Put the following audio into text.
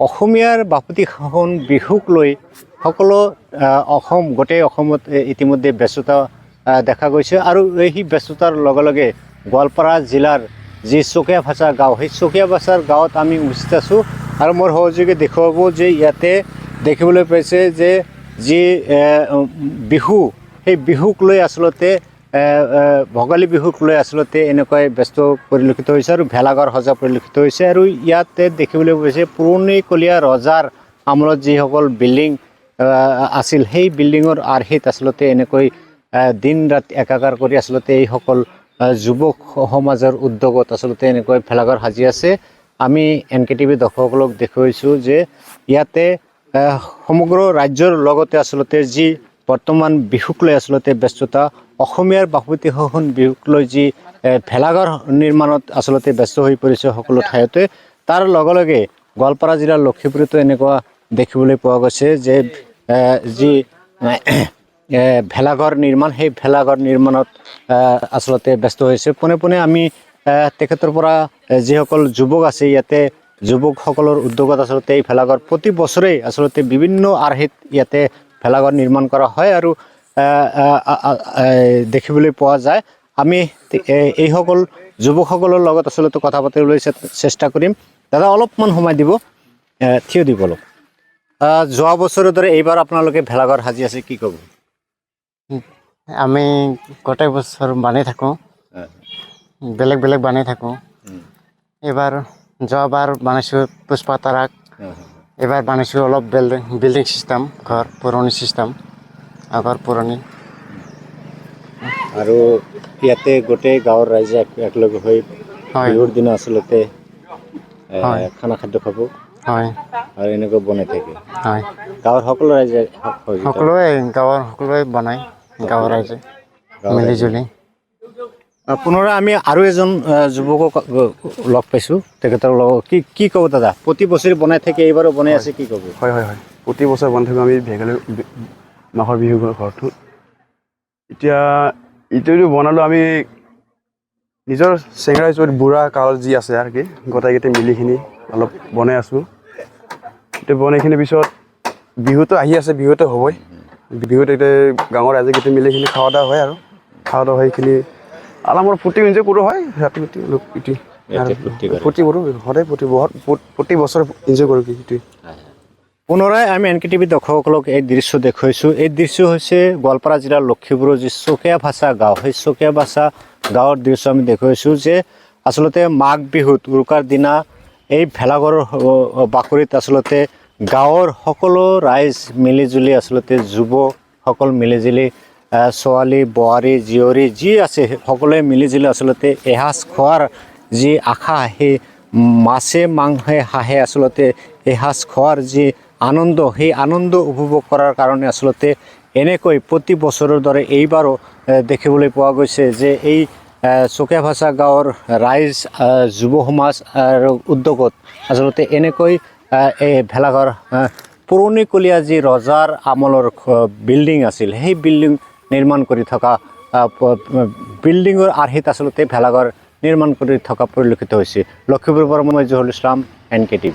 অসমীয়াৰ বাপতিসাহোন বিহুক লৈ সকলো গোটেই অসমত ইতিমধ্যে ব্যস্ততা দেখা গৈছে আৰু এই ব্যস্ততাৰ লগে লগে গোৱালপাৰা জিলাৰ যি চকিয়াভাছা গাঁও সেই চকিয়াভাছাৰ গাঁৱত আমি উপস্থিত আছোঁ আৰু মোৰ সহযোগী দেখুৱাব যে ইয়াতে দেখিবলৈ পাইছে যে যি বিহু সেই বিহুক লৈ আচলতে ভোগালী বিহুক লৈ আচলতে এনেকুৱাই ব্যস্ত পৰিলক্ষিত হৈছে আৰু ভেলাঘৰ সজা পৰিলক্ষিত হৈছে আৰু ইয়াতে দেখিবলৈ পাইছে পুৰণিকলীয়া ৰজাৰ আমলত যিসকল বিল্ডিং আছিল সেই বিল্ডিঙৰ আৰ্হিত আচলতে এনেকৈ দিন ৰাত একাকাৰ কৰি আচলতে এইসকল যুৱক সমাজৰ উদ্যোগত আচলতে এনেকৈ ভেলাঘৰ সাজি আছে। আমি NKTV দৰ্শকসকলক দেখুৱাইছোঁ যে ইয়াতে সমগ্ৰ ৰাজ্যৰ লগতে আচলতে যি বৰ্তমান বিহুক লৈ আচলতে ব্যস্ততা অসমীয়াৰ বাপতিসাহোন বিহুক লৈ যি ভেলাঘৰ নিৰ্মাণত আচলতে ব্যস্ত হৈ পৰিছে সকলো ঠাইতে তাৰ লগে লগে গোৱালপাৰা জিলাৰ লক্ষীপুৰতো এনেকুৱা দেখিবলৈ পোৱা গৈছে যে যি ভেলাঘৰ নিৰ্মাণ সেই ভেলাঘৰ নিৰ্মাণত আচলতে ব্যস্ত হৈছে। পোনে পোনে আমি তেখেতৰ পৰা যিসকল যুৱক আছে ইয়াতে যুৱকসকলৰ উদ্যোগত আচলতে এই ভেলাঘৰ প্ৰতি বছৰেই আচলতে বিভিন্ন আৰ্হিত ইয়াতে ভেলাঘৰ নিৰ্মাণ কৰা হয় আৰু দেখিবলৈ পোৱা যায়। আমি এইসকল যুৱকসকলৰ লগত আচলতে কথা পাতিবলৈ চেষ্টা কৰিম। দাদা অলপমান সময় দিব, থিয় দিব অলপ। যোৱা বছৰৰ দৰে এইবাৰ আপোনালোকে ভেলাঘৰ সাজি আছে, কি ক'ব? আমি গোটেই বছৰ বানাই থাকোঁ, বেলেগ বেলেগ বানাই থাকোঁ। এইবাৰ যোৱাবাৰ বানাইছোঁ পুষ্পা তাৰাক, এইবাৰ বানাইছোঁ অলপ বিল্ডিং চিষ্টেম, ঘৰ পুৰণি চিষ্টেম, আগৰ পুৰণি। আৰু ইয়াতে গোটেই গাঁৱৰ ৰাইজে একেলগে হৈ বিহুৰ দিনা আচলতে খানা খাদ্য খাব আৰু এনেকৈ বনাই থাকে। গাঁৱৰ সকলো ৰাইজে গাঁৱৰ সকলোৱে বনায়, গাঁৱৰ ৰাইজে মিলি জুলি। পুনৰাই আমি আৰু এজন যুৱকক লগ পাইছোঁ, তেখেতৰ লগত কি ক'ব দাদা? প্ৰতি বছৰে বনাই থাকে, এইবাৰো বনাই আছে, কি ক'ব? হয় হয় হয়, প্ৰতি বছৰে বনাই থাকোঁ আমি ভেগালী মাঘৰ বিহু ঘৰটো। এতিয়া ইটোটো বনালোঁ আমি নিজৰ চেঙৰা হিচাপত বুঢ়া কালত যি আছে আৰু কি গোটেইকেইটা মিলিখিনি অলপ বনাই আছোঁ। এতিয়া বনাইখিনি পিছত বিহুটো আহি আছে, বিহুটো হ'বই। বিহুত এতিয়া গাঁৱৰ ৰাইজকেইটা মিলিখিনি খাওয়া দাওয়া হয় আৰু খাওয়া দাওয়া সেইখিনি আমাৰ ফূৰ্তি এনজয় কৰোঁ হয়, ৰাতি ৰাতি অলপ ফূৰ্তি কৰোঁ সদায় প্ৰতি বছৰ এনজয় কৰোঁ সেইটোৱে। পুনৰাই আমি NKTV দৰ্শকসকলক এই দৃশ্য দেখুৱাইছোঁ। এই দৃশ্য হৈছে গোৱালপাৰা জিলাৰ লক্ষীপুৰৰ যি চকিয়াভাছা গাঁও, সেই চকিয়াভাছা গাঁৱৰ দৃশ্য আমি দেখুৱাইছোঁ যে আচলতে মাঘ বিহুত উৰুকাৰ দিনা এই ভেলাঘৰৰ বাকৰিত আচলতে গাঁৱৰ সকলো ৰাইজ মিলিজুলি আচলতে যুৱকসকল মিলিজুলি ছোৱালী বোৱাৰী জীয়ৰী যি আছে সকলোৱে মিলিজুলি আচলতে এসাঁজ খোৱাৰ যি আশা, সেই মাছে মাংসে হাঁহে আচলতে এসাঁজ খোৱাৰ যি আনন্দ, সেই আনন্দ উপভোগ কৰাৰ কাৰণে আচলতে এনেকৈ প্ৰতি বছৰৰ দৰে এইবাৰো দেখিবলৈ পোৱা গৈছে যে এই চকিয়াভাছা গাঁৱৰ ৰাইজ যুৱ সমাজ আৰু উদ্যোগত আচলতে এনেকৈ এই ভেলাঘৰ পুৰণিকলীয়া যি ৰজাৰ আমলৰ বিল্ডিং আছিল সেই বিল্ডিং নিৰ্মাণ কৰি থকা বিল্ডিঙৰ আৰ্হিত আচলতে ভেলাঘৰ নিৰ্মাণ কৰি থকা পৰিলক্ষিত হৈছে। লক্ষীপুৰৰ পৰা মই জহুৰুল ইছলাম, NKTV।